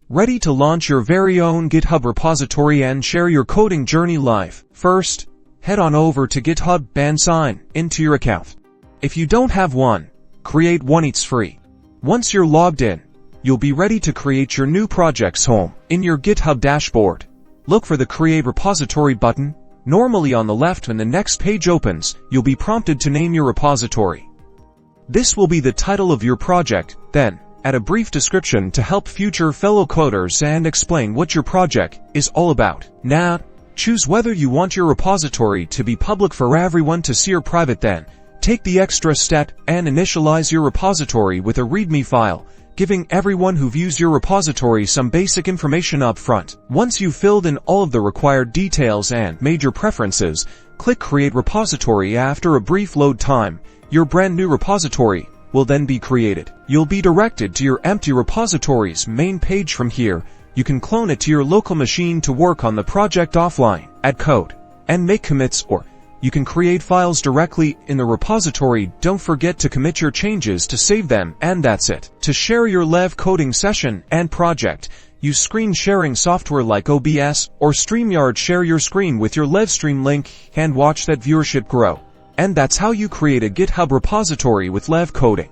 Ready to launch your very own GitHub repository and share your coding journey live? First, head on over to GitHub and sign into your account. If you don't have one, create one. It's free. Once you're logged in, you'll be ready to create your new project's home. In your GitHub dashboard, look for the Create Repository button. Normally on the left. When the next page opens, you'll be prompted to name your repository. This will be the title of your project. Then, add a brief description to help future fellow coders and explain what your project is all about. Now, choose whether you want your repository to be public for everyone to see or private. Then, take the extra step and initialize your repository with a README file, giving everyone who views your repository some basic information up front. Once you've filled in all of the required details and major preferences, click Create Repository. After a brief load time, your brand new repository will then be created. You'll be directed to your empty repository's main page. From here, you can clone it to your local machine to work on the project offline, add code, and make commits, or you can create files directly in the repository. Don't forget to commit your changes to save them, and that's it. To share your live coding session and project, use screen sharing software like OBS or StreamYard. Share your screen with your live stream link and watch that viewership grow. And that's how you create a GitHub repository with live coding.